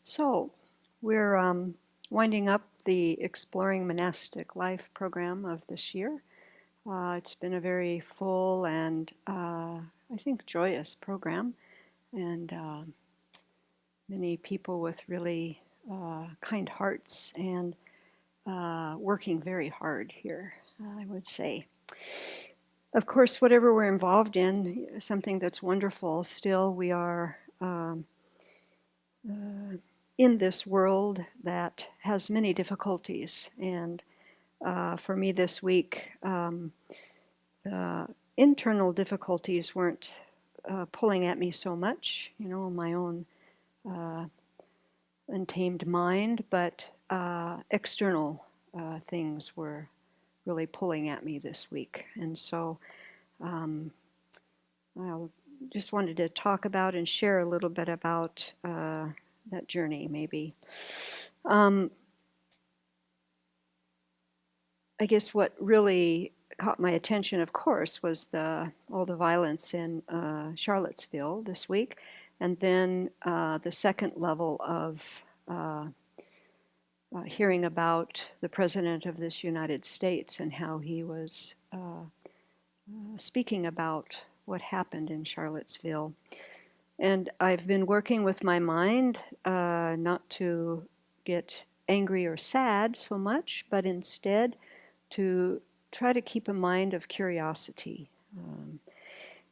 So, we're winding up the Exploring Monastic Life program of this year. It's been a very full and I think joyous program, and many people with really kind hearts and working very hard here, I would say. Of course, whatever we're involved in, something that's wonderful, still we are in this world that has many difficulties. And for me this week, the internal difficulties weren't pulling at me so much, my own untamed mind, but external things were really pulling at me this week. And so I just wanted to talk about and share a little bit about that journey, maybe. I guess what really caught my attention, of course, was all the violence in Charlottesville this week, and then the second level of hearing about the President of this United States and how he was speaking about what happened in Charlottesville. And I've been working with my mind not to get angry or sad so much, but instead to try to keep a mind of curiosity.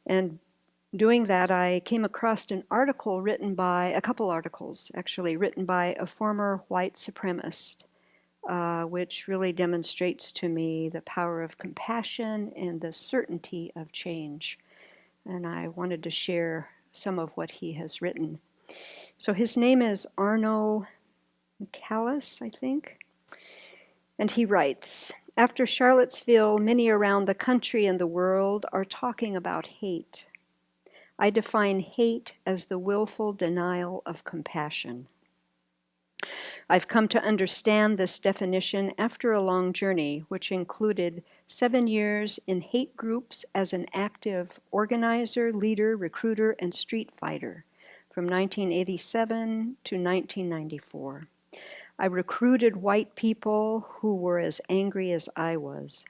And doing that, I came across an article written by, a couple articles actually, written by a former white supremacist, which really demonstrates to me the power of compassion and the certainty of change. And I wanted to share some of what he has written. So his name is Arno McCallis, I think. And he writes, "After Charlottesville, many around the country and the world are talking about hate. I define hate as the willful denial of compassion. I've come to understand this definition after a long journey, which included 7 years in hate groups as an active organizer, leader, recruiter, and street fighter from 1987 to 1994. I recruited white people who were as angry as I was.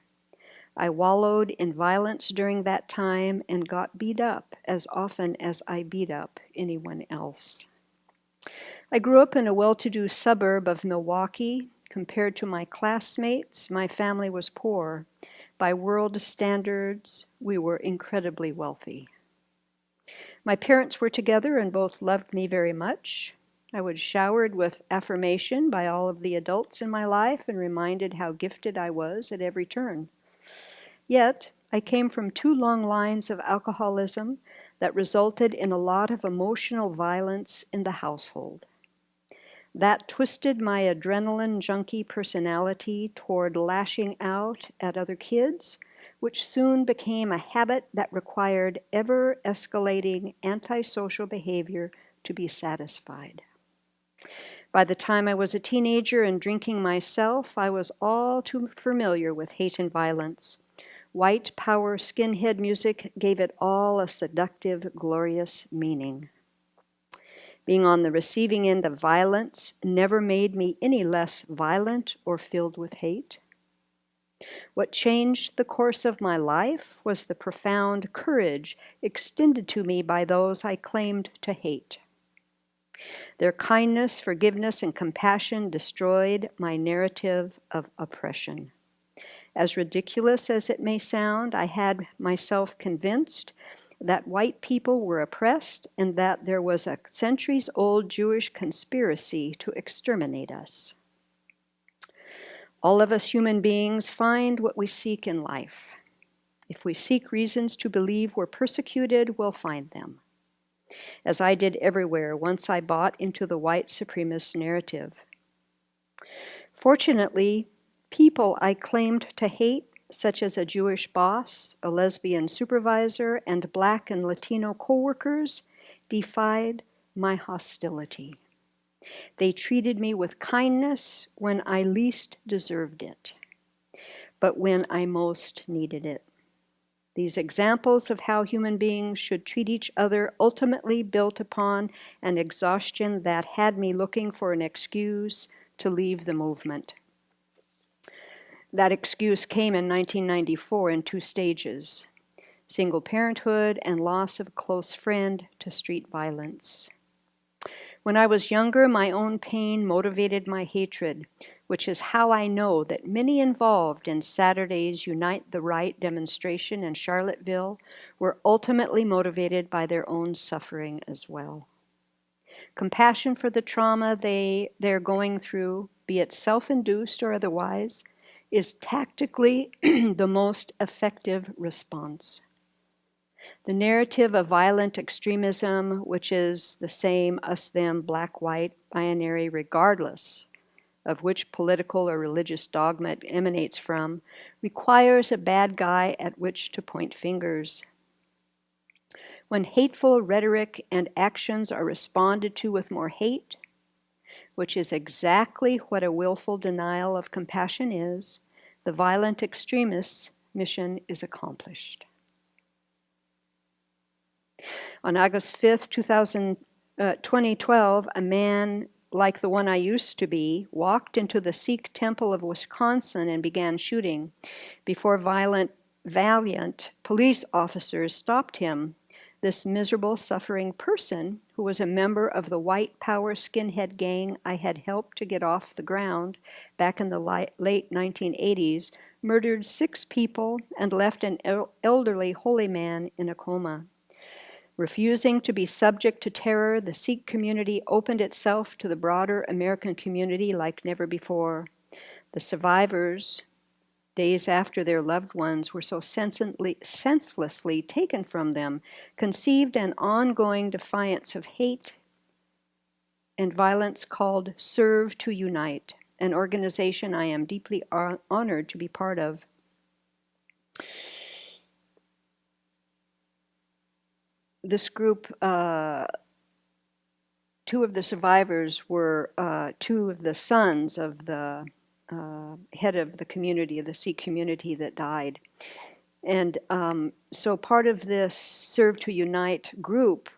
I wallowed in violence during that time and got beat up as often as I beat up anyone else. I grew up in a well-to-do suburb of Milwaukee. Compared to my classmates, my family was poor. By world standards, we were incredibly wealthy. My parents were together and both loved me very much. I was showered with affirmation by all of the adults in my life and reminded how gifted I was at every turn. Yet, I came from 2 long lines of alcoholism that resulted in a lot of emotional violence in the household. That twisted my adrenaline junkie personality toward lashing out at other kids, which soon became a habit that required ever-escalating antisocial behavior to be satisfied. By the time I was a teenager and drinking myself, I was all too familiar with hate and violence. White power skinhead music gave it all a seductive, glorious meaning. Being on the receiving end of violence never made me any less violent or filled with hate. What changed the course of my life was the profound courage extended to me by those I claimed to hate. Their kindness, forgiveness, and compassion destroyed my narrative of oppression. As ridiculous as it may sound, I had myself convinced that white people were oppressed and that there was a centuries-old Jewish conspiracy to exterminate us. All of us human beings find what we seek in life. If we seek reasons to believe we're persecuted, we'll find them. As I did everywhere once I bought into the white supremacist narrative. Fortunately, people I claimed to hate, such as a Jewish boss, a lesbian supervisor, and Black and Latino coworkers, defied my hostility. They treated me with kindness when I least deserved it, but when I most needed it. These examples of how human beings should treat each other ultimately built upon an exhaustion that had me looking for an excuse to leave the movement. That excuse came in 1994 in 2 stages: single parenthood and loss of a close friend to street violence. When I was younger, my own pain motivated my hatred, which is how I know that many involved in Saturday's Unite the Right demonstration in Charlottesville were ultimately motivated by their own suffering as well. Compassion for the trauma they're going through, be it self-induced or otherwise, is tactically the most effective response. The narrative of violent extremism, which is the same us-them, black-white, binary, regardless of which political or religious dogma it emanates from, requires a bad guy at which to point fingers. When hateful rhetoric and actions are responded to with more hate, which is exactly what a willful denial of compassion is, the violent extremist's mission is accomplished. On August 5th, 2012, a man like the one I used to be walked into the Sikh temple of Wisconsin and began shooting before valiant police officers stopped him. This miserable, suffering person, who was a member of the white power skinhead gang I had helped to get off the ground back in the late 1980s, murdered 6 people and left an elderly holy man in a coma. Refusing to be subject to terror, the Sikh community opened itself to the broader American community like never before. The survivors, days after their loved ones were so senselessly taken from them, conceived an ongoing defiance of hate and violence called Serve to Unite, an organization I am deeply honored to be part of. This group, 2 of the survivors were 2 of the sons of the head of the community, of the Sikh community that died. And so part of this Serve to Unite group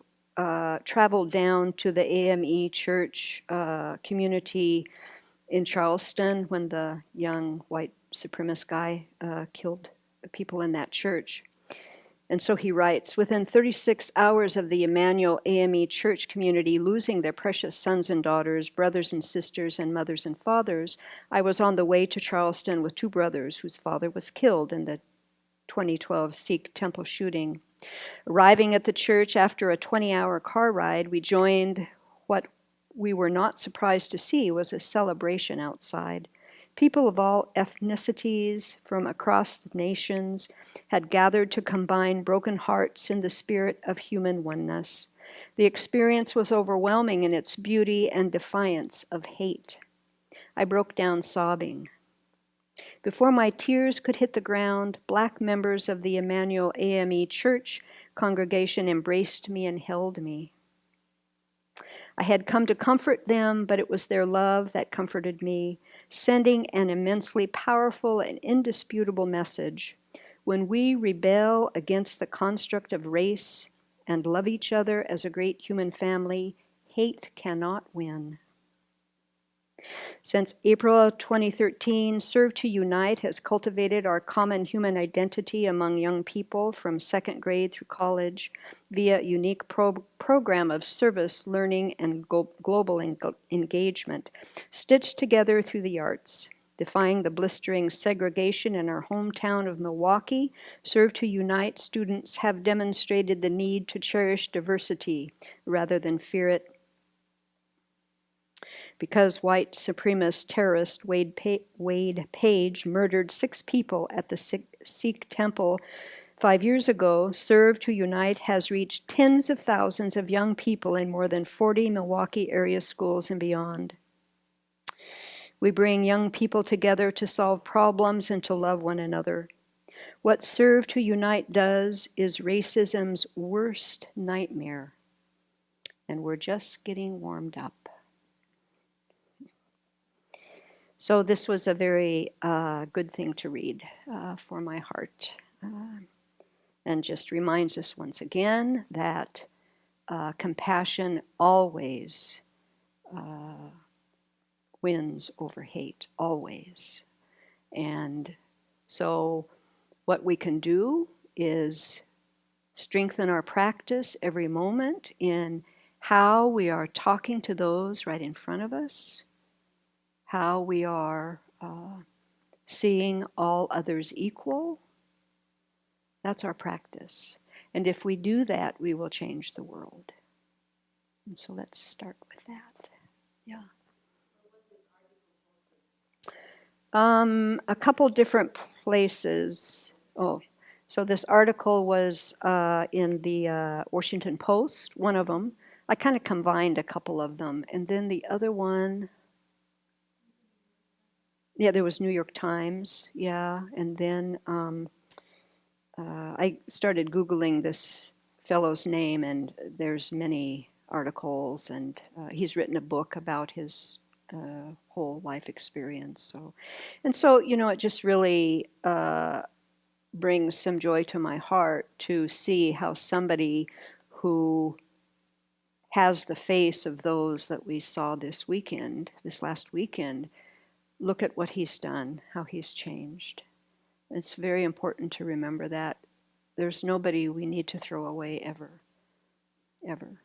traveled down to the AME Church community in Charleston when the young white supremacist guy killed people in that church. And so he writes, within 36 hours of the Emanuel AME Church community losing their precious sons and daughters, brothers and sisters, and mothers and fathers, I was on the way to Charleston with 2 brothers whose father was killed in the 2012 Sikh temple shooting. Arriving at the church after a 20-hour car ride, we joined what we were not surprised to see was a celebration outside. People of all ethnicities from across the nations had gathered to combine broken hearts in the spirit of human oneness. The experience was overwhelming in its beauty and defiance of hate. I broke down sobbing. Before my tears could hit the ground, Black members of the Emanuel AME Church congregation embraced me and held me. I had come to comfort them, but it was their love that comforted me, sending an immensely powerful and indisputable message. When we rebel against the construct of race and love each other as a great human family, hate cannot win. Since April 2013, Serve to Unite has cultivated our common human identity among young people from 2nd grade through college via a unique program of service, learning, and global engagement, stitched together through the arts. Defying the blistering segregation in our hometown of Milwaukee, Serve to Unite students have demonstrated the need to cherish diversity rather than fear it. Because white supremacist terrorist Wade Page murdered 6 people at the Sikh temple 5 years ago, Serve to Unite has reached tens of thousands of young people in more than 40 Milwaukee area schools and beyond. We bring young people together to solve problems and to love one another. What Serve to Unite does is racism's worst nightmare, and we're just getting warmed up. So this was a very good thing to read for my heart. and just reminds us once again that compassion always wins over hate, always. And so what we can do is strengthen our practice every moment in how we are talking to those right in front of us, how we are seeing all others equal. That's our practice. And if we do that, we will change the world. And so let's start with that. Yeah. A couple different places. Oh, so this article was in the Washington Post, one of them. I kind of combined a couple of them. And then the other one, yeah, there was New York Times, yeah. And then I started Googling this fellow's name, and there's many articles, and he's written a book about his whole life experience. So, it just really brings some joy to my heart to see how somebody who has the face of those that we saw this last weekend, look at what he's done, how he's changed. It's very important to remember that there's nobody we need to throw away ever, ever.